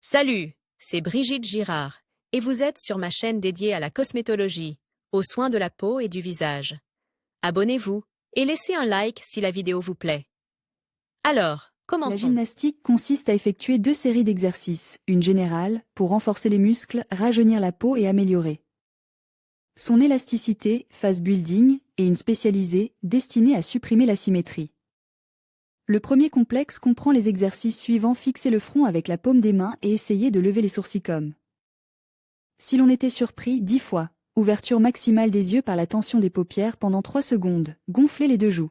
Salut, c'est Brigitte Girard, et vous êtes sur ma chaîne dédiée à la cosmétologie, aux soins de la peau et du visage. Abonnez-vous et laissez un like si la vidéo vous plaît. Alors, La commençons. gymnastique consiste à effectuer 2 séries d'exercices, une générale, pour renforcer les muscles, rajeunir la peau et améliorer son élasticité, phase building, et une spécialisée, destinée à supprimer l'asymétrie. Le premier complexe comprend les exercices suivants: fixer le front avec la paume des mains et essayer de lever les sourcils comme si l'on était surpris 10 fois. Ouverture maximale des yeux par la tension des paupières pendant 3 secondes, gonfler les deux joues.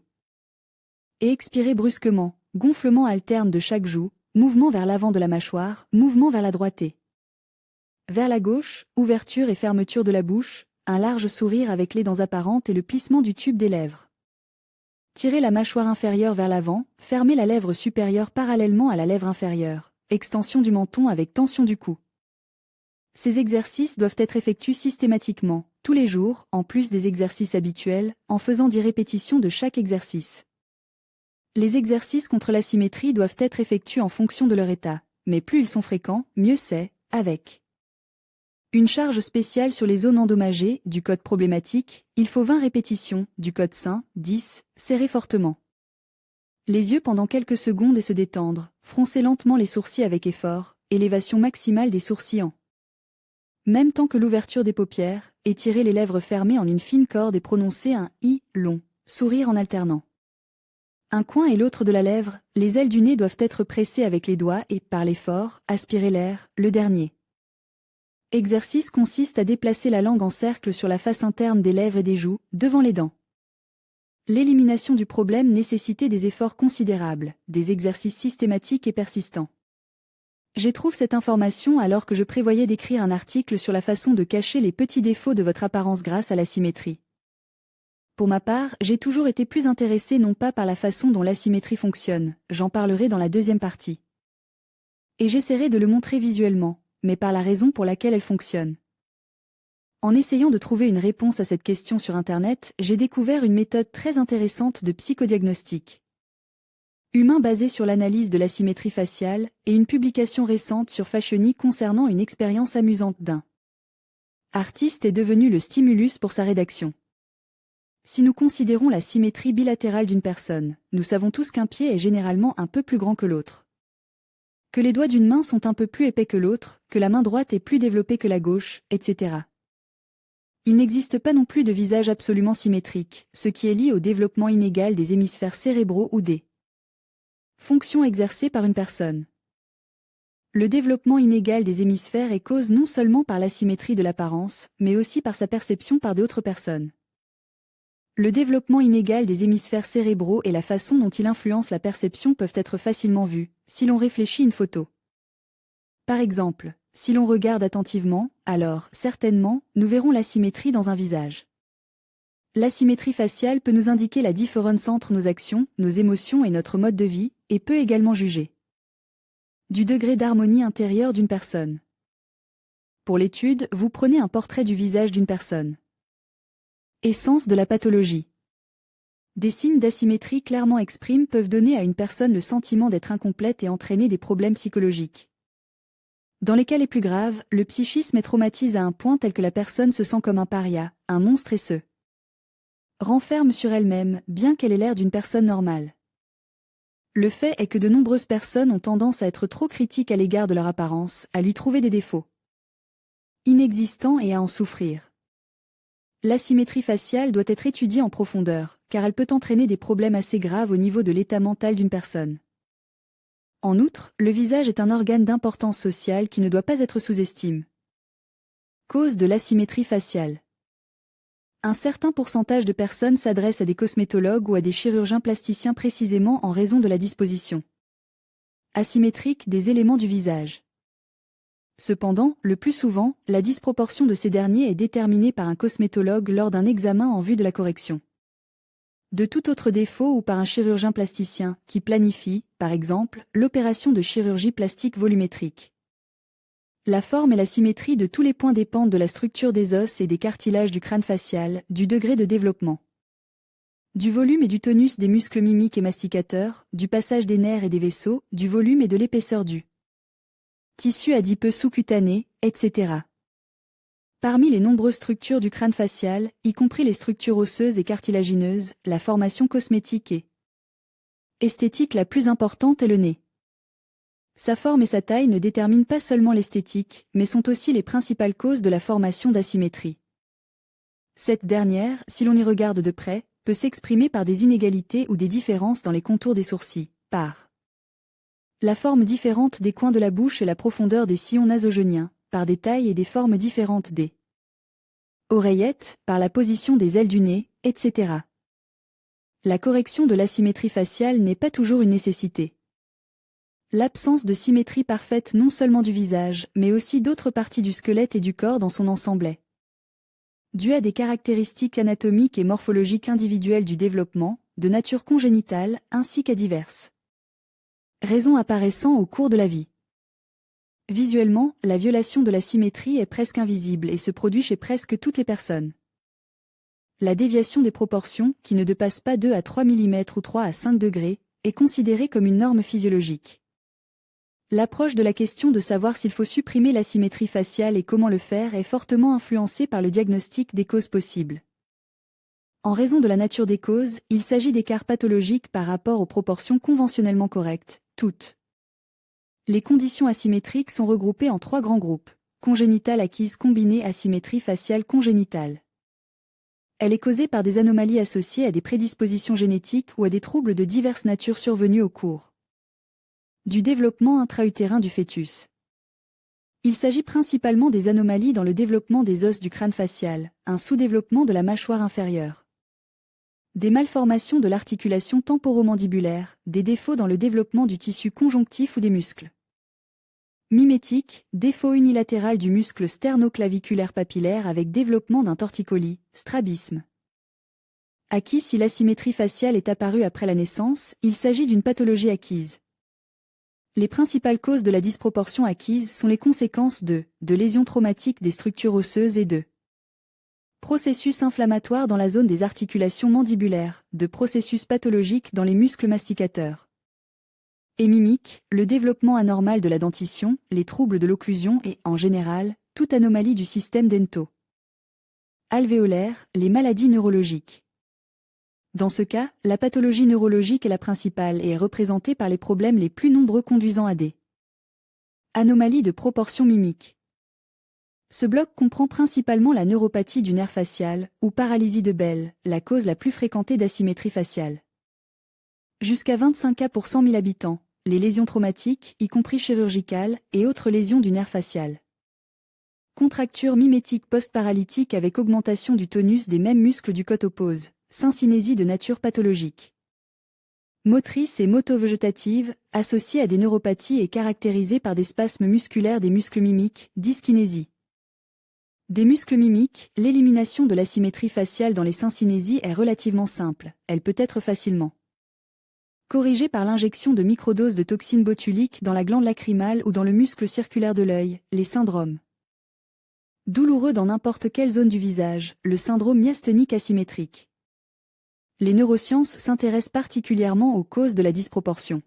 Et expirer brusquement, gonflement alterne de chaque joue, mouvement vers l'avant de la mâchoire, mouvement vers la droite et vers la gauche, ouverture et fermeture de la bouche, un large sourire avec les dents apparentes et le plissement du tube des lèvres. Tirer la mâchoire inférieure vers l'avant, fermer la lèvre supérieure parallèlement à la lèvre inférieure, extension du menton avec tension du cou. Ces exercices doivent être effectués systématiquement, tous les jours, en plus des exercices habituels, en faisant 10 répétitions de chaque exercice. Les exercices contre l'asymétrie doivent être effectués en fonction de leur état, mais plus ils sont fréquents, mieux c'est, avec une charge spéciale sur les zones endommagées, du code problématique, il faut 20 répétitions, du code sain, 10, serrer fortement les yeux pendant quelques secondes et se détendre, froncer lentement les sourcils avec effort, élévation maximale des sourcils en même temps que l'ouverture des paupières, étirer les lèvres fermées en une fine corde et prononcer un « i » long, sourire en alternant un coin et l'autre de la lèvre, les ailes du nez doivent être pressées avec les doigts et, par l'effort, aspirer l'air, le dernier exercice consiste à déplacer la langue en cercle sur la face interne des lèvres et des joues, devant les dents. L'élimination du problème nécessitait des efforts considérables, des exercices systématiques et persistants. J'ai trouvé cette information alors que je prévoyais d'écrire un article sur la façon de cacher les petits défauts de votre apparence grâce à l'asymétrie. Pour ma part, j'ai toujours été plus intéressée non pas par la façon dont l'asymétrie fonctionne, j'en parlerai dans la deuxième partie. Et j'essaierai de le montrer visuellement, mais par la raison pour laquelle elle fonctionne. En essayant de trouver une réponse à cette question sur Internet, j'ai découvert une méthode très intéressante de psychodiagnostic humain basée sur l'analyse de l'asymétrie faciale et une publication récente sur Fashiony concernant une expérience amusante d'un artiste est devenu le stimulus pour sa rédaction. Si nous considérons la symétrie bilatérale d'une personne, nous savons tous qu'un pied est généralement un peu plus grand que l'autre, que les doigts d'une main sont un peu plus épais que l'autre, que la main droite est plus développée que la gauche, etc. Il n'existe pas non plus de visage absolument symétrique, ce qui est lié au développement inégal des hémisphères cérébraux ou des fonctions exercées par une personne. Le développement inégal des hémisphères est cause non seulement par l'asymétrie de l'apparence, mais aussi par sa perception par d'autres personnes. Le développement inégal des hémisphères cérébraux et la façon dont il influence la perception peuvent être facilement vus, si l'on réfléchit une photo. Par exemple, si l'on regarde attentivement, alors, certainement, nous verrons l'asymétrie dans un visage. L'asymétrie faciale peut nous indiquer la différence entre nos actions, nos émotions et notre mode de vie, et peut également juger du degré d'harmonie intérieure d'une personne. Pour l'étude, vous prenez un portrait du visage d'une personne. Essence de la pathologie. Des signes d'asymétrie clairement exprimés peuvent donner à une personne le sentiment d'être incomplète et entraîner des problèmes psychologiques. Dans les cas les plus graves, le psychisme est traumatisé à un point tel que la personne se sent comme un paria, un monstre et se renferme sur elle-même, bien qu'elle ait l'air d'une personne normale. Le fait est que de nombreuses personnes ont tendance à être trop critiques à l'égard de leur apparence, à lui trouver des défauts inexistants et à en souffrir. L'asymétrie faciale doit être étudiée en profondeur, car elle peut entraîner des problèmes assez graves au niveau de l'état mental d'une personne. En outre, le visage est un organe d'importance sociale qui ne doit pas être sous-estimé. Cause de l'asymétrie faciale. Un certain pourcentage de personnes s'adressent à des cosmétologues ou à des chirurgiens plasticiens précisément en raison de la disposition asymétrique des éléments du visage. Cependant, le plus souvent, la disproportion de ces derniers est déterminée par un cosmétologue lors d'un examen en vue de la correction de tout autre défaut ou par un chirurgien plasticien qui planifie, par exemple, l'opération de chirurgie plastique volumétrique. La forme et la symétrie de tous les points dépendent de la structure des os et des cartilages du crâne facial, du degré de développement, du volume et du tonus des muscles mimiques et masticateurs, du passage des nerfs et des vaisseaux, du volume et de l'épaisseur du tissus adipeux sous-cutanés, etc. Parmi les nombreuses structures du crâne facial, y compris les structures osseuses et cartilagineuses, la formation cosmétique et esthétique la plus importante est le nez. Sa forme et sa taille ne déterminent pas seulement l'esthétique, mais sont aussi les principales causes de la formation d'asymétrie. Cette dernière, si l'on y regarde de près, peut s'exprimer par des inégalités ou des différences dans les contours des sourcils, par la forme différente des coins de la bouche et la profondeur des sillons nasogéniens, par des tailles et des formes différentes des oreillettes, par la position des ailes du nez, etc. La correction de l'asymétrie faciale n'est pas toujours une nécessité. L'absence de symétrie parfaite non seulement du visage, mais aussi d'autres parties du squelette et du corps dans son ensemble est due à des caractéristiques anatomiques et morphologiques individuelles du développement, de nature congénitale, ainsi qu'à diverses raisons apparaissant au cours de la vie. Visuellement, la violation de la symétrie est presque invisible et se produit chez presque toutes les personnes. La déviation des proportions, qui ne dépasse pas 2 à 3 mm ou 3 à 5 degrés, est considérée comme une norme physiologique. L'approche de la question de savoir s'il faut supprimer l'asymétrie faciale et comment le faire est fortement influencée par le diagnostic des causes possibles. En raison de la nature des causes, il s'agit d'écarts pathologiques par rapport aux proportions conventionnellement correctes, toutes. Les conditions asymétriques sont regroupées en 3 grands groupes. Congénitale acquise combinée asymétrie faciale congénitale. Elle est causée par des anomalies associées à des prédispositions génétiques ou à des troubles de diverses natures survenus au cours du développement intra-utérin du fœtus. Il s'agit principalement des anomalies dans le développement des os du crâne facial, un sous-développement de la mâchoire inférieure, des malformations de l'articulation temporomandibulaire, des défauts dans le développement du tissu conjonctif ou des muscles mimétiques, défaut unilatéral du muscle sternoclaviculaire papillaire avec développement d'un torticolis, strabisme. Acquis si l'asymétrie faciale est apparue après la naissance, il s'agit d'une pathologie acquise. Les principales causes de la disproportion acquise sont les conséquences de lésions traumatiques des structures osseuses et de processus inflammatoires dans la zone des articulations mandibulaires, de processus pathologiques dans les muscles masticateurs et mimiques, le développement anormal de la dentition, les troubles de l'occlusion et, en général, toute anomalie du système dento-alvéolaire, les maladies neurologiques. Dans ce cas, la pathologie neurologique est la principale et est représentée par les problèmes les plus nombreux conduisant à des anomalies de proportion mimique. Ce bloc comprend principalement la neuropathie du nerf facial, ou paralysie de Bell, la cause la plus fréquentée d'asymétrie faciale. Jusqu'à 25 cas pour 100 000 habitants, les lésions traumatiques, y compris chirurgicales, et autres lésions du nerf facial. Contracture mimétique post-paralytique avec augmentation du tonus des mêmes muscles du côte oppose. Syncinésie de nature pathologique. Motrice et motovégétative, associée à des neuropathies et caractérisée par des spasmes musculaires des muscles mimiques, dyskinésie. Des muscles mimiques, l'élimination de l'asymétrie faciale dans les syncinésies est relativement simple, elle peut être facilement corrigée par l'injection de microdoses de toxines botuliques dans la glande lacrymale ou dans le muscle circulaire de l'œil, les syndromes douloureux dans n'importe quelle zone du visage, le syndrome myasthénique asymétrique. Les neurosciences s'intéressent particulièrement aux causes de la disproportion.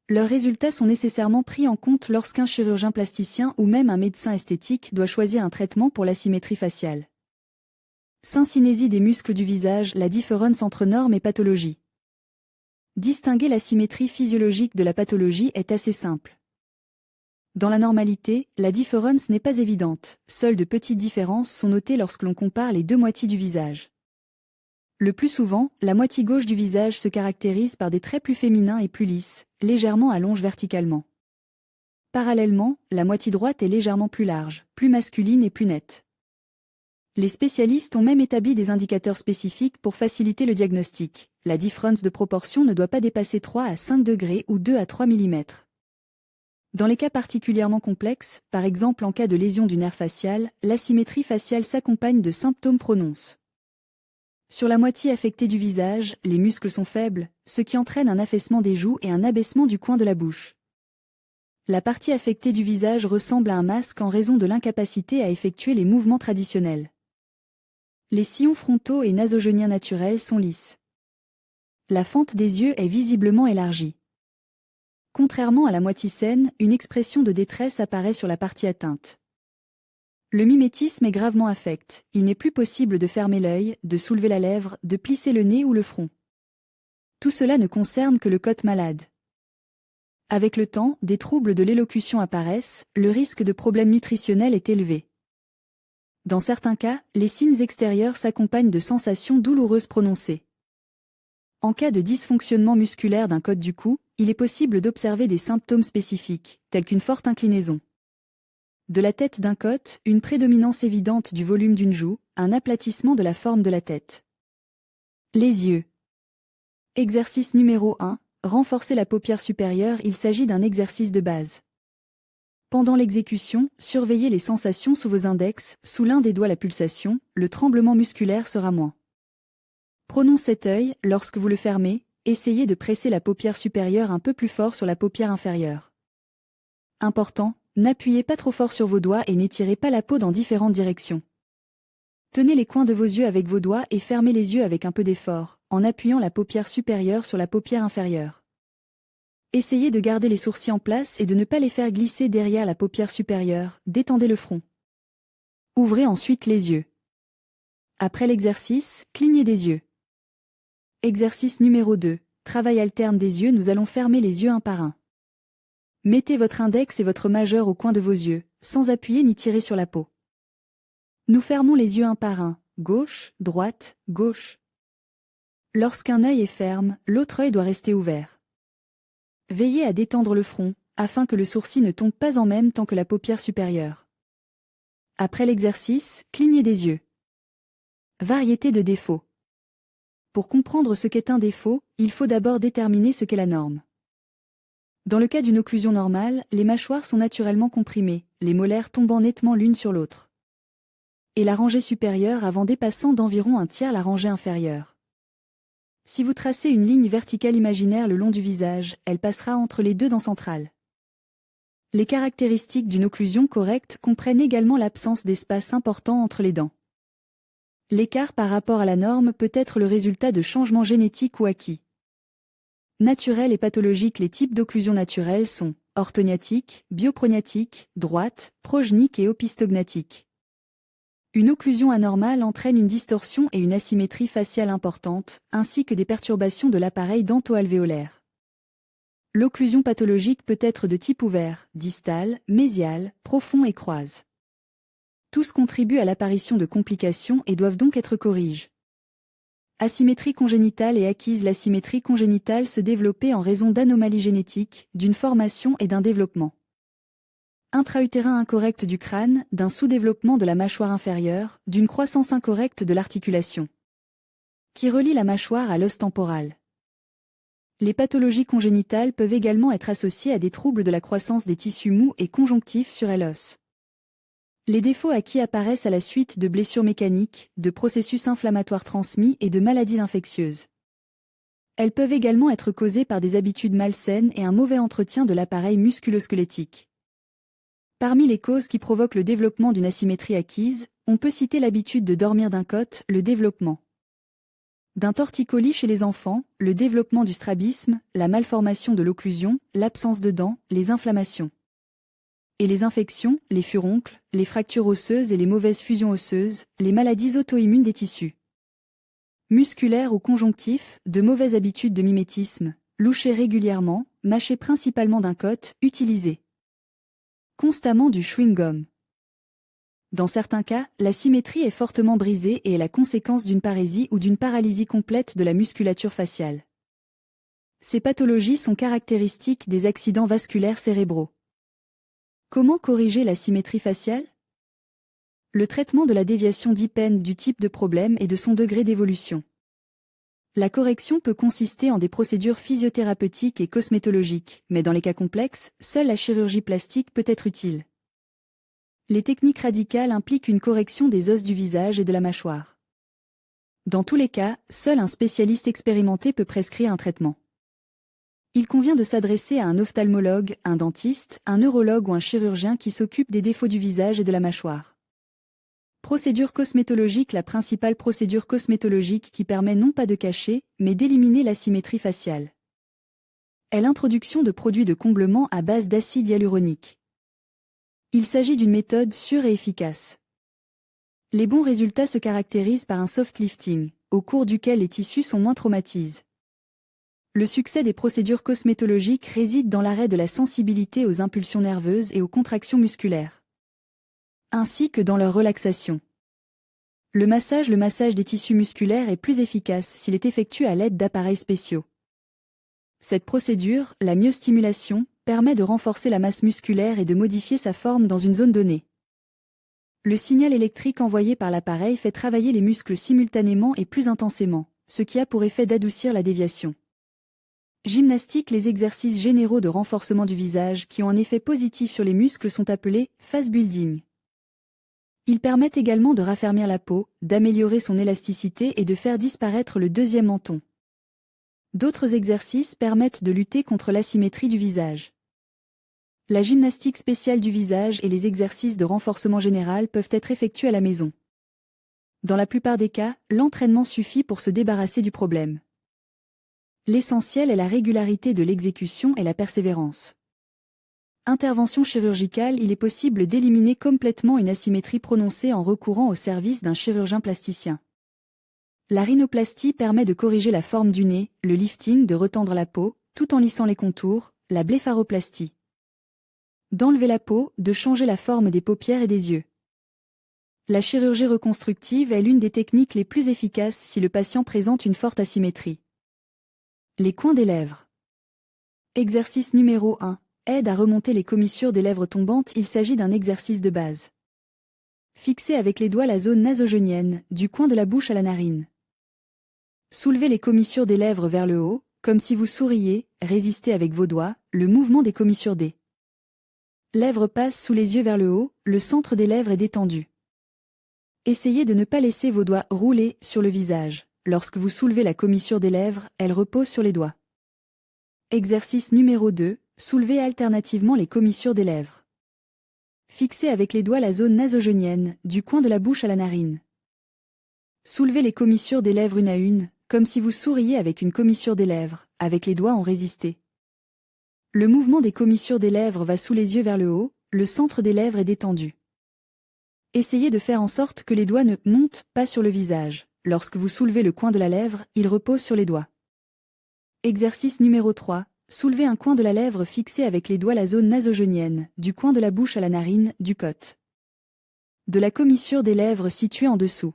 Leurs résultats sont nécessairement pris en compte lorsqu'un chirurgien plasticien ou même un médecin esthétique doit choisir un traitement pour l'asymétrie faciale. Syncinésie des muscles du visage, la différence entre norme et pathologie. Distinguer l'asymétrie physiologique de la pathologie est assez simple. Dans la normalité, la différence n'est pas évidente, seules de petites différences sont notées lorsque l'on compare les deux moitiés du visage. Le plus souvent, la moitié gauche du visage se caractérise par des traits plus féminins et plus lisses, légèrement allongés verticalement. Parallèlement, la moitié droite est légèrement plus large, plus masculine et plus nette. Les spécialistes ont même établi des indicateurs spécifiques pour faciliter le diagnostic. La différence de proportion ne doit pas dépasser 3 à 5 degrés ou 2 à 3 mm. Dans les cas particulièrement complexes, par exemple en cas de lésion du nerf facial, l'asymétrie faciale s'accompagne de symptômes prononcés. Sur la moitié affectée du visage, les muscles sont faibles, ce qui entraîne un affaissement des joues et un abaissement du coin de la bouche. La partie affectée du visage ressemble à un masque en raison de l'incapacité à effectuer les mouvements traditionnels. Les sillons frontaux et nasogéniens naturels sont lisses. La fente des yeux est visiblement élargie. Contrairement à la moitié saine, une expression de détresse apparaît sur la partie atteinte. Le mimétisme est gravement affecté. Il n'est plus possible de fermer l'œil, de soulever la lèvre, de plisser le nez ou le front. Tout cela ne concerne que le côté malade. Avec le temps, des troubles de l'élocution apparaissent, le risque de problèmes nutritionnels est élevé. Dans certains cas, les signes extérieurs s'accompagnent de sensations douloureuses prononcées. En cas de dysfonctionnement musculaire d'un côte du cou, il est possible d'observer des symptômes spécifiques, tels qu'une forte inclinaison de la tête d'un côte, une prédominance évidente du volume d'une joue, un aplatissement de la forme de la tête. Les yeux. Exercice numéro 1. Renforcer la paupière supérieure. Il s'agit d'un exercice de base. Pendant l'exécution, surveillez les sensations sous vos index, sous l'un des doigts la pulsation, le tremblement musculaire sera moins. Prenons cet œil, lorsque vous le fermez, essayez de presser la paupière supérieure un peu plus fort sur la paupière inférieure. Important, n'appuyez pas trop fort sur vos doigts et n'étirez pas la peau dans différentes directions. Tenez les coins de vos yeux avec vos doigts et fermez les yeux avec un peu d'effort, en appuyant la paupière supérieure sur la paupière inférieure. Essayez de garder les sourcils en place et de ne pas les faire glisser derrière la paupière supérieure, détendez le front. Ouvrez ensuite les yeux. Après l'exercice, clignez des yeux. Exercice numéro 2. Travail alterne des yeux. Nous allons fermer les yeux un par un. Mettez votre index et votre majeur au coin de vos yeux, sans appuyer ni tirer sur la peau. Nous fermons les yeux un par un, gauche, droite, gauche. Lorsqu'un œil est ferme, l'autre œil doit rester ouvert. Veillez à détendre le front, afin que le sourcil ne tombe pas en même temps que la paupière supérieure. Après l'exercice, clignez des yeux. Variété de défauts. Pour comprendre ce qu'est un défaut, il faut d'abord déterminer ce qu'est la norme. Dans le cas d'une occlusion normale, les mâchoires sont naturellement comprimées, les molaires tombant nettement l'une sur l'autre. Et la rangée supérieure avant dépassant d'environ un tiers la rangée inférieure. Si vous tracez une ligne verticale imaginaire le long du visage, elle passera entre les deux dents centrales. Les caractéristiques d'une occlusion correcte comprennent également l'absence d'espace important entre les dents. L'écart par rapport à la norme peut être le résultat de changements génétiques ou acquis. Naturels et pathologiques. Les types d'occlusion naturelles sont orthognathique, bioprognatique, droite, progenique et opistognatique. Une occlusion anormale entraîne une distorsion et une asymétrie faciale importante, ainsi que des perturbations de l'appareil dento-alvéolaire. L'occlusion pathologique peut être de type ouvert, distal, mésial, profond et croise. Tous contribuent à l'apparition de complications et doivent donc être corrigés. Asymétrie congénitale et acquise. L'asymétrie congénitale se développait en raison d'anomalies génétiques, d'une formation et d'un développement intra-utérin incorrect du crâne, d'un sous-développement de la mâchoire inférieure, d'une croissance incorrecte de l'articulation qui relie la mâchoire à l'os temporal. Les pathologies congénitales peuvent également être associées à des troubles de la croissance des tissus mous et conjonctifs sur l'os. Les défauts acquis apparaissent à la suite de blessures mécaniques, de processus inflammatoires transmis et de maladies infectieuses. Elles peuvent également être causées par des habitudes malsaines et un mauvais entretien de l'appareil musculo-squelettique. Parmi les causes qui provoquent le développement d'une asymétrie acquise, on peut citer l'habitude de dormir d'un côté, le développement d'un torticolis chez les enfants, le développement du strabisme, la malformation de l'occlusion, l'absence de dents, les inflammations et les infections, les furoncles, les fractures osseuses et les mauvaises fusions osseuses, les maladies auto-immunes des tissus musculaires ou conjonctifs, de mauvaises habitudes de mimétisme, loucher régulièrement, mâcher principalement d'un côté, utiliser constamment du chewing-gum. Dans certains cas, la symétrie est fortement brisée et est la conséquence d'une parésie ou d'une paralysie complète de la musculature faciale. Ces pathologies sont caractéristiques des accidents vasculaires cérébraux. Comment corriger la symétrie faciale? Le traitement de la déviation dépend du type de problème et de son degré d'évolution. La correction peut consister en des procédures physiothérapeutiques et cosmétologiques, mais dans les cas complexes, seule la chirurgie plastique peut être utile. Les techniques radicales impliquent une correction des os du visage et de la mâchoire. Dans tous les cas, seul un spécialiste expérimenté peut prescrire un traitement. Il convient de s'adresser à un ophtalmologue, un dentiste, un neurologue ou un chirurgien qui s'occupe des défauts du visage et de la mâchoire. Procédure cosmétologique. La principale procédure cosmétologique qui permet non pas de cacher, mais d'éliminer l'asymétrie faciale. est l'introduction de produits de comblement à base d'acide hyaluronique. Il s'agit d'une méthode sûre et efficace. Les bons résultats se caractérisent par un soft lifting, au cours duquel les tissus sont moins traumatisés. Le succès des procédures cosmétologiques réside dans l'arrêt de la sensibilité aux impulsions nerveuses et aux contractions musculaires, ainsi que dans leur relaxation. Le massage des tissus musculaires est plus efficace s'il est effectué à l'aide d'appareils spéciaux. Cette procédure, la myostimulation, permet de renforcer la masse musculaire et de modifier sa forme dans une zone donnée. Le signal électrique envoyé par l'appareil fait travailler les muscles simultanément et plus intensément, ce qui a pour effet d'adoucir la déviation. Gymnastique. Les exercices généraux de renforcement du visage qui ont un effet positif sur les muscles sont appelés face building. Ils permettent également de raffermir la peau, d'améliorer son élasticité et de faire disparaître le deuxième menton. D'autres exercices permettent de lutter contre l'asymétrie du visage. La gymnastique spéciale du visage et les exercices de renforcement général peuvent être effectués à la maison. Dans la plupart des cas, l'entraînement suffit pour se débarrasser du problème. L'essentiel est la régularité de l'exécution et la persévérance. Intervention chirurgicale. Il est possible d'éliminer complètement une asymétrie prononcée en recourant au service d'un chirurgien plasticien. La rhinoplastie permet de corriger la forme du nez, le lifting de retendre la peau, tout en lissant les contours, la blépharoplastie d'enlever la peau, de changer la forme des paupières et des yeux. La chirurgie reconstructive est l'une des techniques les plus efficaces si le patient présente une forte asymétrie. Les coins des lèvres. Exercice numéro 1. Aide à remonter les commissures des lèvres tombantes. Il s'agit d'un exercice de base. Fixez avec les doigts la zone nasogénienne, du coin de la bouche à la narine. Soulevez les commissures des lèvres vers le haut, comme si vous souriez, résistez avec vos doigts, le mouvement des commissures des lèvres passe sous les yeux vers le haut, le centre des lèvres est détendu. Essayez de ne pas laisser vos doigts rouler sur le visage. Lorsque vous soulevez la commissure des lèvres, elle repose sur les doigts. Exercice numéro 2. Soulevez alternativement les commissures des lèvres. Fixez avec les doigts la zone nasogénienne, du coin de la bouche à la narine. Soulevez les commissures des lèvres une à une, comme si vous souriez avec une commissure des lèvres, avec les doigts en résisté. Le mouvement des commissures des lèvres va sous les yeux vers le haut, le centre des lèvres est détendu. Essayez de faire en sorte que les doigts ne montent pas sur le visage. Lorsque vous soulevez le coin de la lèvre, il repose sur les doigts. Exercice numéro 3. Soulevez un coin de la lèvre fixé avec les doigts la zone nasogénienne, du coin de la bouche à la narine, du côte de la commissure des lèvres située en dessous.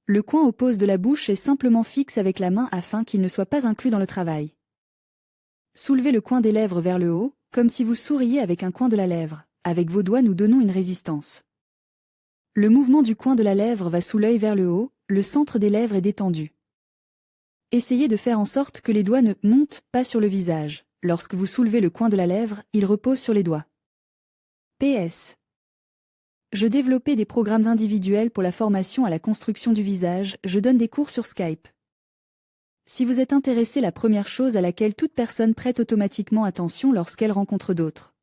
Le coin oppose de la bouche est simplement fixe avec la main afin qu'il ne soit pas inclus dans le travail. Soulevez le coin des lèvres vers le haut, comme si vous souriez avec un coin de la lèvre. Avec vos doigts nous donnons une résistance. Le mouvement du coin de la lèvre va sous l'œil vers le haut, le centre des lèvres est détendu. Essayez de faire en sorte que les doigts ne montent pas sur le visage. Lorsque vous soulevez le coin de la lèvre, il repose sur les doigts. PS. Je développais des programmes individuels pour la formation à la construction du visage, je donne des cours sur Skype. Si vous êtes intéressé, la première chose à laquelle toute personne prête automatiquement attention lorsqu'elle rencontre d'autres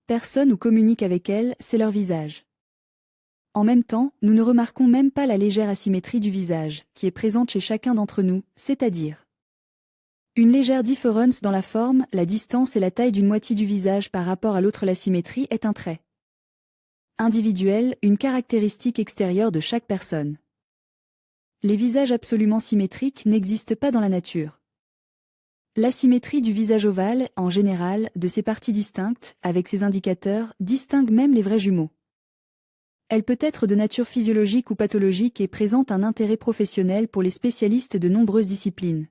personnes ou communique avec elles, c'est leur visage. En même temps, nous ne remarquons même pas la légère asymétrie du visage, qui est présente chez chacun d'entre nous, c'est-à-dire une légère différence dans la forme, la distance et la taille d'une moitié du visage par rapport à l'autre. L'asymétrie est un trait individuel, une caractéristique extérieure de chaque personne. Les visages absolument symétriques n'existent pas dans la nature. L'asymétrie du visage ovale, en général, de ses parties distinctes, avec ses indicateurs, distingue même les vrais jumeaux. Elle peut être de nature physiologique ou pathologique et présente un intérêt professionnel pour les spécialistes de nombreuses disciplines.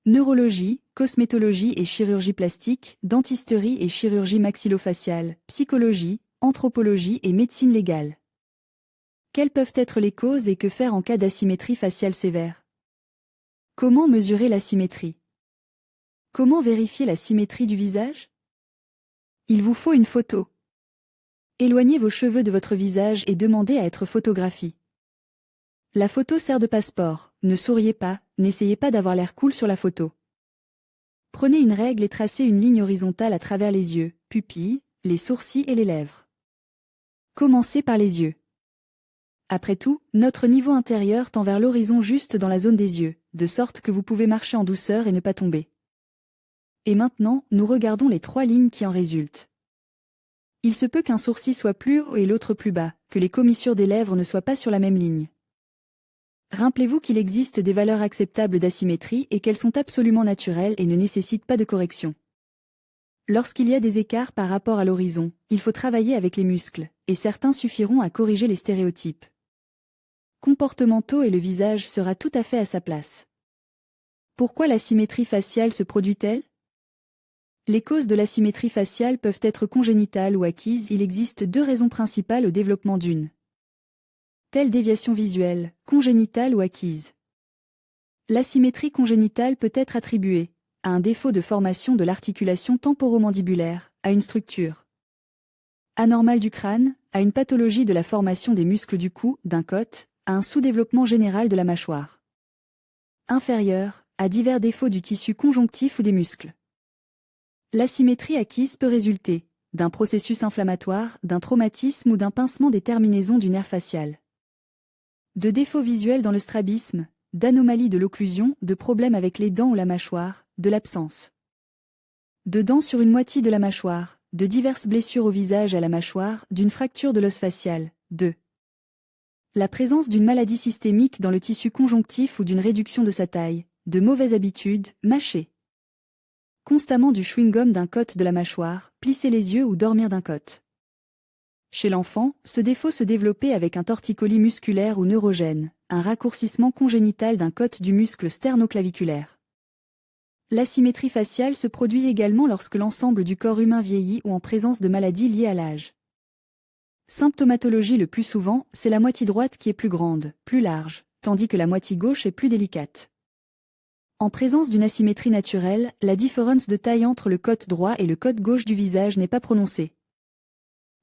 Neurologie, cosmétologie et chirurgie plastique, dentisterie et chirurgie maxillofaciale, psychologie, anthropologie et médecine légale. Quelles peuvent être les causes et que faire en cas d'asymétrie faciale sévère? Comment mesurer l'asymétrie? Comment vérifier la symétrie du visage? Il vous faut une photo. Éloignez vos cheveux de votre visage et demandez à être photographié. La photo sert de passeport, ne souriez pas, n'essayez pas d'avoir l'air cool sur la photo. Prenez une règle et tracez une ligne horizontale à travers les yeux, pupilles, les sourcils et les lèvres. Commencez par les yeux. Après tout, notre niveau intérieur tend vers l'horizon juste dans la zone des yeux, de sorte que vous pouvez marcher en douceur et ne pas tomber. Et maintenant, nous regardons les 3 lignes qui en résultent. Il se peut qu'un sourcil soit plus haut et l'autre plus bas, que les commissures des lèvres ne soient pas sur la même ligne. Rappelez-vous qu'il existe des valeurs acceptables d'asymétrie et qu'elles sont absolument naturelles et ne nécessitent pas de correction. Lorsqu'il y a des écarts par rapport à l'horizon, il faut travailler avec les muscles, et certains suffiront à corriger les stéréotypes comportementaux et le visage sera tout à fait à sa place. Pourquoi l'asymétrie faciale se produit-elle? Les causes de l'asymétrie faciale peuvent être congénitales ou acquises. Il existe 2 raisons principales au développement d'une telle déviation visuelle, congénitale ou acquise. L'asymétrie congénitale peut être attribuée à un défaut de formation de l'articulation temporomandibulaire, à une structure anormale du crâne, à une pathologie de la formation des muscles du cou, d'un côte, à un sous-développement général de la mâchoire inférieure, à divers défauts du tissu conjonctif ou des muscles. L'asymétrie acquise peut résulter d'un processus inflammatoire, d'un traumatisme ou d'un pincement des terminaisons du nerf facial. De défauts visuels dans le strabisme, d'anomalies de l'occlusion, de problèmes avec les dents ou la mâchoire, de l'absence de dents sur une moitié de la mâchoire, de diverses blessures au visage et à la mâchoire, d'une fracture de l'os facial, de la présence d'une maladie systémique dans le tissu conjonctif ou d'une réduction de sa taille, de mauvaises habitudes, mâcher constamment du chewing-gum d'un côte de la mâchoire, plisser les yeux ou dormir d'un côte. Chez l'enfant, ce défaut se développait avec un torticolis musculaire ou neurogène, un raccourcissement congénital d'un côte du muscle sternoclaviculaire. L'asymétrie faciale se produit également lorsque l'ensemble du corps humain vieillit ou en présence de maladies liées à l'âge. Symptomatologie le plus souvent, c'est la moitié droite qui est plus grande, plus large, tandis que la moitié gauche est plus délicate. En présence d'une asymétrie naturelle, la différence de taille entre le côte droit et le côte gauche du visage n'est pas prononcée.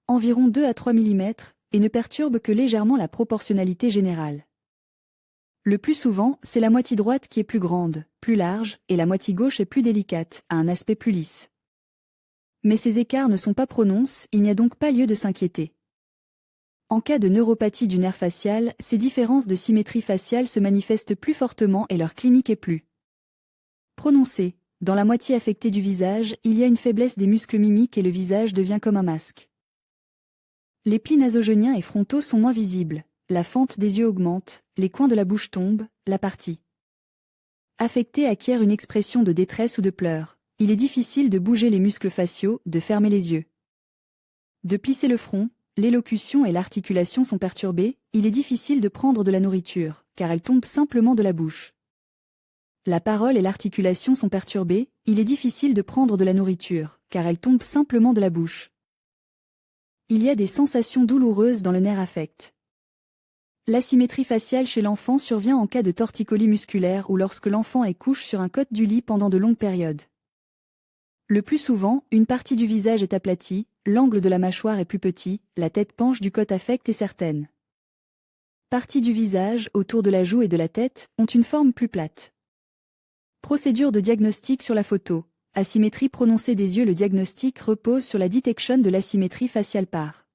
Environ 2 à 3 mm, et ne perturbe que légèrement la proportionnalité générale. Le plus souvent, c'est la moitié droite qui est plus grande, plus large, et la moitié gauche est plus délicate, à un aspect plus lisse. Mais ces écarts ne sont pas prononces, il n'y a donc pas lieu de s'inquiéter. En cas de neuropathie du nerf facial, ces différences de symétrie faciale se manifestent plus fortement et leur clinique est plus prononcée. Dans la moitié affectée du visage, il y a une faiblesse des muscles mimiques et le visage devient comme un masque. Les plis nasogéniens et frontaux sont moins visibles, la fente des yeux augmente, les coins de la bouche tombent, la partie affectée acquiert une expression de détresse ou de pleurs. Il est difficile de bouger les muscles faciaux, de fermer les yeux, de plisser le front, l'élocution et l'articulation sont perturbées, il est difficile de prendre de la nourriture, car elle tombe simplement de la bouche. La parole et l'articulation sont perturbées, il est difficile de prendre de la nourriture, car elle tombe simplement de la bouche. Il y a des sensations douloureuses dans le nerf affect. L'asymétrie faciale chez l'enfant survient en cas de torticolis musculaire ou lorsque l'enfant est couché sur un côte du lit pendant de longues périodes. Le plus souvent, une partie du visage est aplatie, l'angle de la mâchoire est plus petit, la tête penche du côte affect et certaines parties du visage, autour de la joue et de la tête, ont une forme plus plate. Procédure de diagnostic sur la photo. Asymétrie prononcée des yeux. Le diagnostic repose sur la détection de l'asymétrie faciale par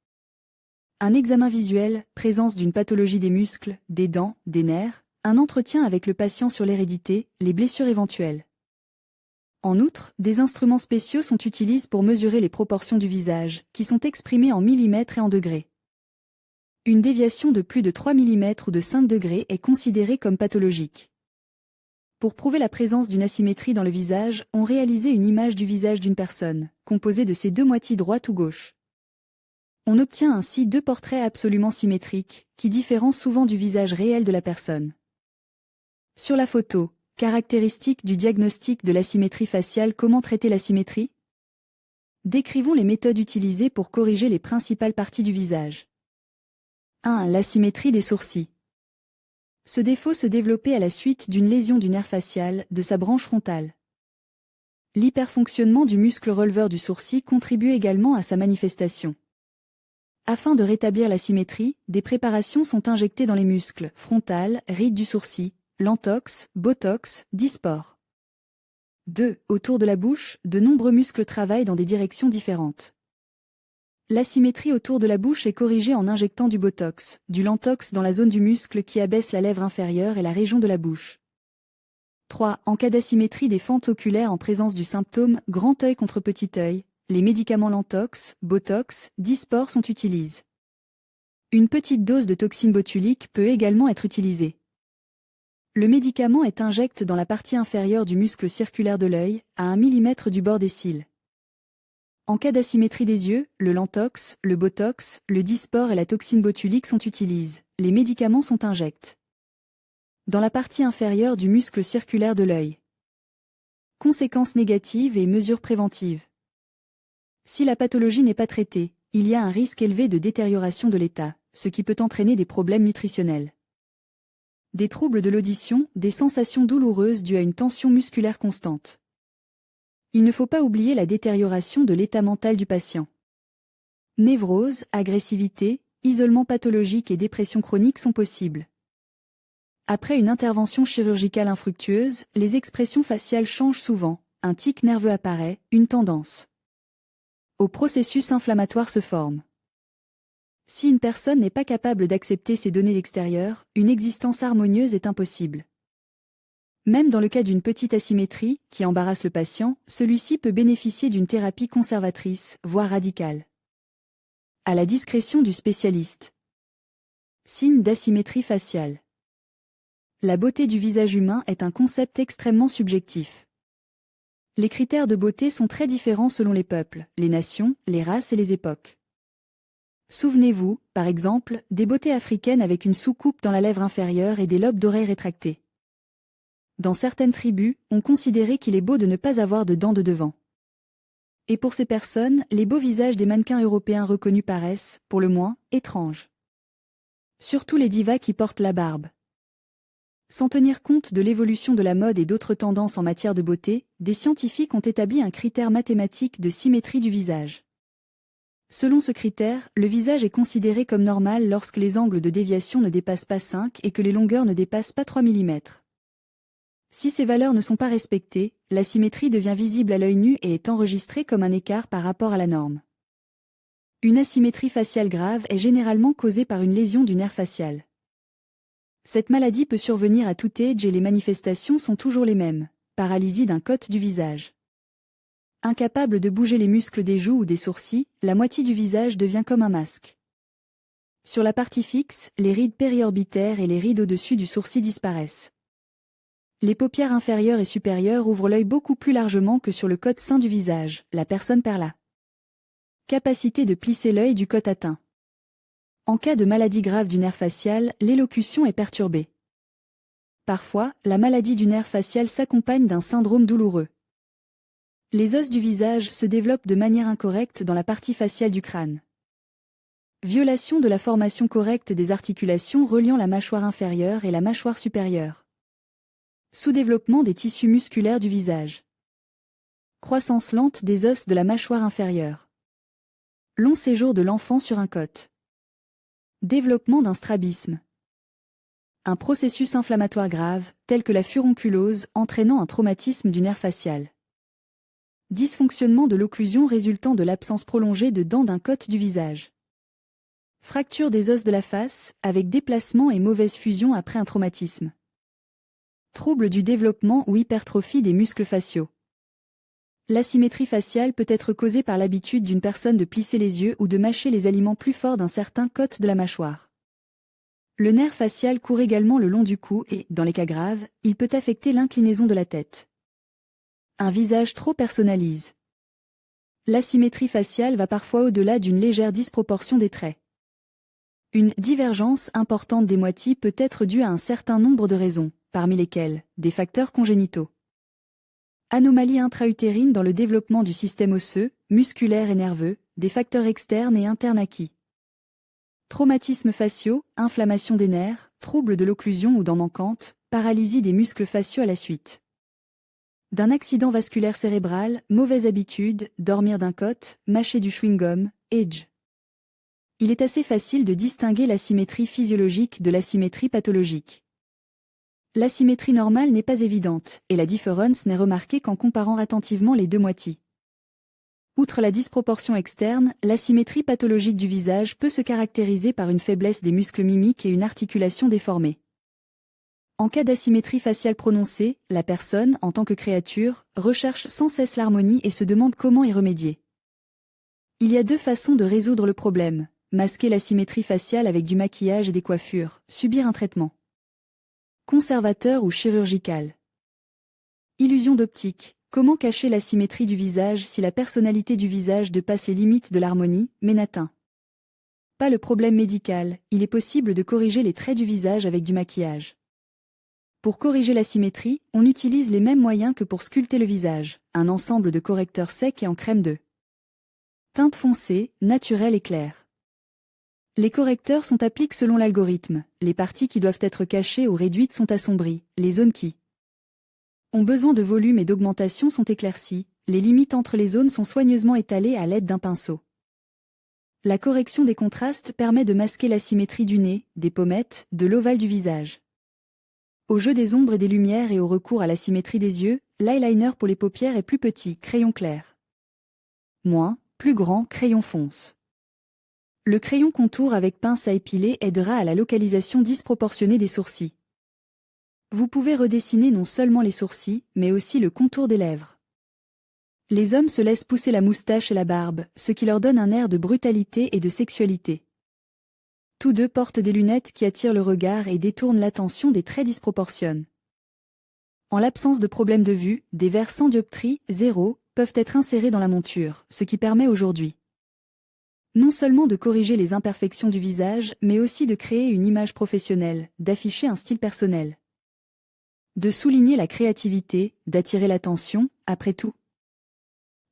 un examen visuel, présence d'une pathologie des muscles, des dents, des nerfs, un entretien avec le patient sur l'hérédité, les blessures éventuelles. En outre, des instruments spéciaux sont utilisés pour mesurer les proportions du visage, qui sont exprimées en millimètres et en degrés. Une déviation de plus de 3 mm ou de 5 degrés est considérée comme pathologique. Pour prouver la présence d'une asymétrie dans le visage, on réalisait une image du visage d'une personne, composée de ses 2 moitiés droite ou gauche. On obtient ainsi 2 portraits absolument symétriques, qui différencient souvent du visage réel de la personne. Sur la photo, caractéristiques du diagnostic de l'asymétrie faciale. Comment traiter l'asymétrie? Décrivons les méthodes utilisées pour corriger les principales parties du visage. 1. L'asymétrie des sourcils. Ce défaut se développait à la suite d'une lésion du nerf facial, de sa branche frontale. L'hyperfonctionnement du muscle releveur du sourcil contribue également à sa manifestation. Afin de rétablir la symétrie, des préparations sont injectées dans les muscles frontal, ride du sourcil, l'entox, botox, Dysport. 2. Autour de la bouche, de nombreux muscles travaillent dans des directions différentes. L'asymétrie autour de la bouche est corrigée en injectant du botox, du lentox dans la zone du muscle qui abaisse la lèvre inférieure et la région de la bouche. 3. En cas d'asymétrie des fentes oculaires en présence du symptôme grand œil contre petit œil, les médicaments Lantox, Botox, Dysport sont utilisés. Une petite dose de toxine botulique peut également être utilisée. Le médicament est injecté dans la partie inférieure du muscle circulaire de l'œil, à 1 mm du bord des cils. En cas d'asymétrie des yeux, le Lantox, le Botox, le Dysport et la toxine botulique sont utilisés. Les médicaments sont injectés dans la partie inférieure du muscle circulaire de l'œil. Conséquences négatives et mesures préventives. Si la pathologie n'est pas traitée, il y a un risque élevé de détérioration de l'état, ce qui peut entraîner des problèmes nutritionnels. Des troubles de l'audition, des sensations douloureuses dues à une tension musculaire constante. Il ne faut pas oublier la détérioration de l'état mental du patient. Névrose, agressivité, isolement pathologique et dépression chronique sont possibles. Après une intervention chirurgicale infructueuse, les expressions faciales changent souvent, un tic nerveux apparaît, une tendance au processus inflammatoire se forme. Si une personne n'est pas capable d'accepter ces données extérieures, une existence harmonieuse est impossible. Même dans le cas d'une petite asymétrie, qui embarrasse le patient, celui-ci peut bénéficier d'une thérapie conservatrice, voire radicale. À la discrétion du spécialiste. Signe d'asymétrie faciale. La beauté du visage humain est un concept extrêmement subjectif. Les critères de beauté sont très différents selon les peuples, les nations, les races et les époques. Souvenez-vous, par exemple, des beautés africaines avec une sous-coupe dans la lèvre inférieure et des lobes d'oreilles rétractés. Dans certaines tribus, on considérait qu'il est beau de ne pas avoir de dents de devant. Et pour ces personnes, les beaux visages des mannequins européens reconnus paraissent, pour le moins, étranges. Surtout les divas qui portent la barbe. Sans tenir compte de l'évolution de la mode et d'autres tendances en matière de beauté, des scientifiques ont établi un critère mathématique de symétrie du visage. Selon ce critère, le visage est considéré comme normal lorsque les angles de déviation ne dépassent pas 5 et que les longueurs ne dépassent pas 3 mm. Si ces valeurs ne sont pas respectées, la symétrie devient visible à l'œil nu et est enregistrée comme un écart par rapport à la norme. Une asymétrie faciale grave est généralement causée par une lésion du nerf facial. Cette maladie peut survenir à tout âge et les manifestations sont toujours les mêmes. Paralysie d'un côté du visage. Incapable de bouger les muscles des joues ou des sourcils, la moitié du visage devient comme un masque. Sur la partie fixe, les rides périorbitaires et les rides au-dessus du sourcil disparaissent. Les paupières inférieures et supérieures ouvrent l'œil beaucoup plus largement que sur le côté sain du visage, la personne perd la capacité de plisser l'œil du côté atteint. En cas de maladie grave du nerf facial, l'élocution est perturbée. Parfois, la maladie du nerf facial s'accompagne d'un syndrome douloureux. Les os du visage se développent de manière incorrecte dans la partie faciale du crâne. Violation de la formation correcte des articulations reliant la mâchoire inférieure et la mâchoire supérieure. Sous-développement des tissus musculaires du visage. Croissance lente des os de la mâchoire inférieure. Long séjour de l'enfant sur un côte. Développement d'un strabisme. Un processus inflammatoire grave, tel que la furonculose, entraînant un traumatisme du nerf facial. Dysfonctionnement de l'occlusion résultant de l'absence prolongée de dents d'un côté du visage. Fracture des os de la face, avec déplacement et mauvaise fusion après un traumatisme. Trouble du développement ou hypertrophie des muscles faciaux. L'asymétrie faciale peut être causée par l'habitude d'une personne de plisser les yeux ou de mâcher les aliments plus forts d'un certain côté de la mâchoire. Le nerf facial court également le long du cou et, dans les cas graves, il peut affecter l'inclinaison de la tête. Un visage trop personnalise. L'asymétrie faciale va parfois au-delà d'une légère disproportion des traits. Une divergence importante des moitiés peut être due à un certain nombre de raisons, parmi lesquelles des facteurs congénitaux. Anomalies intra-utérines dans le développement du système osseux, musculaire et nerveux, des facteurs externes et internes acquis. Traumatismes faciaux, inflammation des nerfs, troubles de l'occlusion ou dents manquantes, paralysie des muscles faciaux à la suite d'un accident vasculaire cérébral, mauvaise habitude, dormir d'un côté, mâcher du chewing-gum, age. Il est assez facile de distinguer l'asymétrie physiologique de l'asymétrie pathologique. L'asymétrie normale n'est pas évidente, et la différence n'est remarquée qu'en comparant attentivement les deux moitiés. Outre la disproportion externe, l'asymétrie pathologique du visage peut se caractériser par une faiblesse des muscles mimiques et une articulation déformée. En cas d'asymétrie faciale prononcée, la personne, en tant que créature, recherche sans cesse l'harmonie et se demande comment y remédier. Il y a deux façons de résoudre le problème: masquer l'asymétrie faciale avec du maquillage et des coiffures, subir un traitement conservateur ou chirurgical. Illusion d'optique: comment cacher l'asymétrie du visage si la personnalité du visage dépasse les limites de l'harmonie, mais n'atteint pas le problème médical? Il est possible de corriger les traits du visage avec du maquillage. Pour corriger l'asymétrie, on utilise les mêmes moyens que pour sculpter le visage, un ensemble de correcteurs secs et en crème de teinte foncée, naturelle et claire. Les correcteurs sont appliqués selon l'algorithme: les parties qui doivent être cachées ou réduites sont assombries, les zones qui ont besoin de volume et d'augmentation sont éclaircies, les limites entre les zones sont soigneusement étalées à l'aide d'un pinceau. La correction des contrastes permet de masquer l'asymétrie du nez, des pommettes, de l'ovale du visage. Au jeu des ombres et des lumières et au recours à l'asymétrie des yeux, l'eyeliner pour les paupières est plus petit, crayon clair. Plus grand, crayon fonce. Le crayon contour avec pince à épiler aidera à la localisation disproportionnée des sourcils. Vous pouvez redessiner non seulement les sourcils, mais aussi le contour des lèvres. Les hommes se laissent pousser la moustache et la barbe, ce qui leur donne un air de brutalité et de sexualité. Tous deux portent des lunettes qui attirent le regard et détournent l'attention des traits disproportionnés. En l'absence de problème de vue, des verres sans dioptrie, 0, peuvent être insérés dans la monture, ce qui permet aujourd'hui non seulement de corriger les imperfections du visage, mais aussi de créer une image professionnelle, d'afficher un style personnel, de souligner la créativité, d'attirer l'attention. Après tout,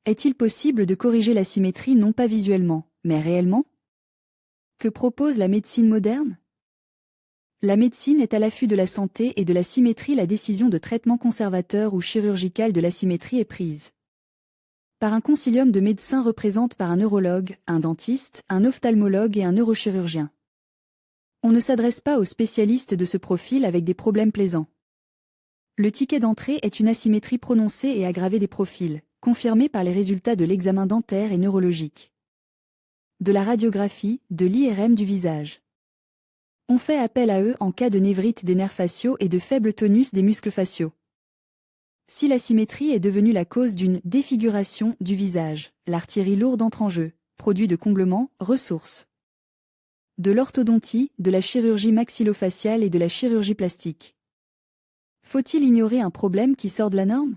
est-il possible de corriger l'asymétrie non pas visuellement, mais réellement? Que propose la médecine moderne? La médecine est à l'affût de la santé et de la symétrie. La décision de traitement conservateur ou chirurgical de l'asymétrie est prise par un concilium de médecins représentés par un neurologue, un dentiste, un ophtalmologue et un neurochirurgien. On ne s'adresse pas aux spécialistes de ce profil avec des problèmes plaisants. Le ticket d'entrée est une asymétrie prononcée et aggravée des profils, confirmée par les résultats de l'examen dentaire et neurologique, de la radiographie, de l'IRM du visage. On fait appel à eux en cas de névrite des nerfs faciaux et de faible tonus des muscles faciaux. Si l'asymétrie est devenue la cause d'une défiguration du visage, l'artillerie lourde entre en jeu, produit de comblement, ressources, de l'orthodontie, de la chirurgie maxillofaciale et de la chirurgie plastique. Faut-il ignorer un problème qui sort de la norme?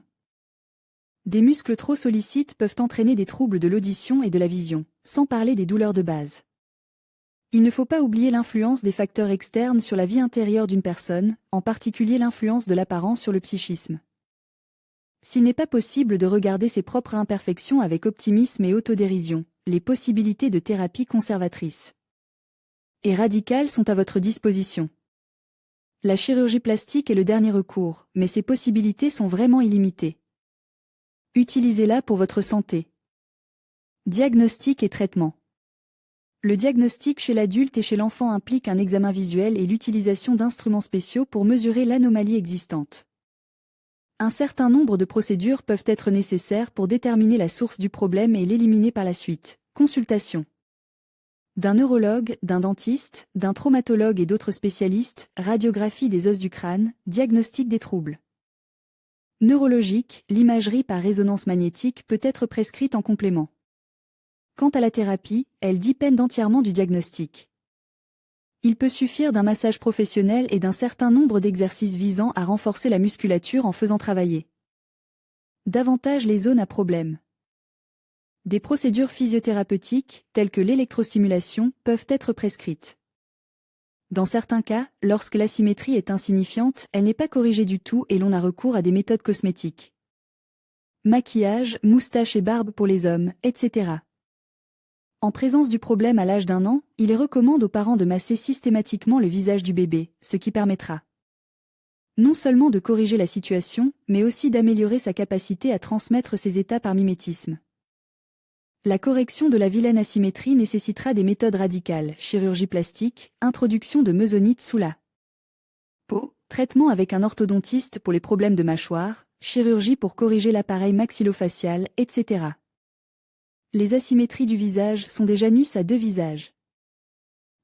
Des muscles trop sollicités peuvent entraîner des troubles de l'audition et de la vision, sans parler des douleurs de base. Il ne faut pas oublier l'influence des facteurs externes sur la vie intérieure d'une personne, en particulier l'influence de l'apparence sur le psychisme. S'il n'est pas possible de regarder ses propres imperfections avec optimisme et autodérision, les possibilités de thérapie conservatrice et radicale sont à votre disposition. La chirurgie plastique est le dernier recours, mais ses possibilités sont vraiment illimitées. Utilisez-la pour votre santé. Diagnostic et traitement. Le diagnostic chez l'adulte et chez l'enfant implique un examen visuel et l'utilisation d'instruments spéciaux pour mesurer l'anomalie existante. Un certain nombre de procédures peuvent être nécessaires pour déterminer la source du problème et l'éliminer par la suite. Consultation d'un neurologue, d'un dentiste, d'un traumatologue et d'autres spécialistes, radiographie des os du crâne, diagnostic des troubles neurologiques, l'imagerie par résonance magnétique peut être prescrite en complément. Quant à la thérapie, elle dépend entièrement du diagnostic. Il peut suffire d'un massage professionnel et d'un certain nombre d'exercices visant à renforcer la musculature en faisant travailler davantage les zones à problème. Des procédures physiothérapeutiques, telles que l'électrostimulation, peuvent être prescrites. Dans certains cas, lorsque l'asymétrie est insignifiante, elle n'est pas corrigée du tout et l'on a recours à des méthodes cosmétiques. Maquillage, moustache et barbe pour les hommes, etc. En présence du problème à l'âge d'1 an, il recommande aux parents de masser systématiquement le visage du bébé, ce qui permettra non seulement de corriger la situation, mais aussi d'améliorer sa capacité à transmettre ses états par mimétisme. La correction de la vilaine asymétrie nécessitera des méthodes radicales: chirurgie plastique, introduction de mesoneite sous la peau, traitement avec un orthodontiste pour les problèmes de mâchoire, chirurgie pour corriger l'appareil maxillofacial, etc. Les asymétries du visage sont des janus à deux visages.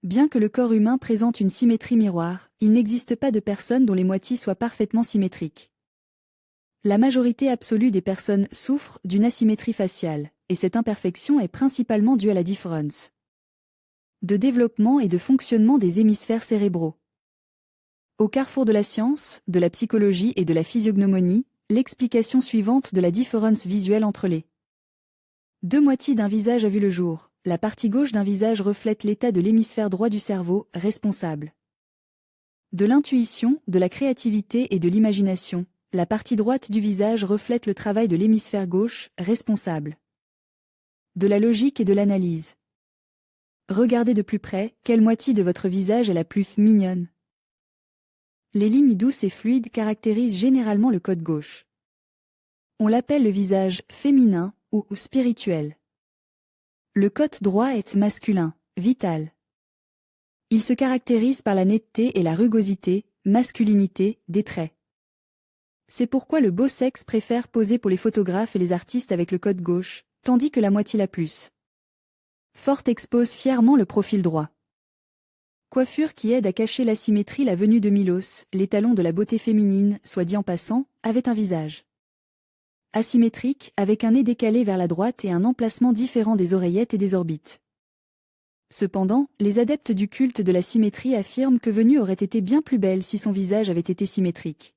Bien que le corps humain présente une symétrie miroir, il n'existe pas de personne dont les moitiés soient parfaitement symétriques. La majorité absolue des personnes souffrent d'une asymétrie faciale, et cette imperfection est principalement due à la différence de développement et de fonctionnement des hémisphères cérébraux. Au carrefour de la science, de la psychologie et de la physiognomonie, l'explication suivante de la différence visuelle entre les deux moitiés d'un visage a vu le jour. La partie gauche d'un visage reflète l'état de l'hémisphère droit du cerveau, responsable de l'intuition, de la créativité et de l'imagination. La partie droite du visage reflète le travail de l'hémisphère gauche, responsable de la logique et de l'analyse. Regardez de plus près, quelle moitié de votre visage est la plus mignonne? Les lignes douces et fluides caractérisent généralement le côté gauche. On l'appelle le visage féminin ou spirituel. Le côté droit est masculin, vital. Il se caractérise par la netteté et la rugosité, masculinité, des traits. C'est pourquoi le beau sexe préfère poser pour les photographes et les artistes avec le côté gauche, tandis que la moitié la plus forte expose fièrement le profil droit. Coiffure qui aide à cacher l'asymétrie. La venue de Milos, l'étalon de la beauté féminine, soit dit en passant, avait un visage asymétrique, avec un nez décalé vers la droite et un emplacement différent des oreillettes et des orbites. Cependant, les adeptes du culte de la symétrie affirment que Venus aurait été bien plus belle si son visage avait été symétrique.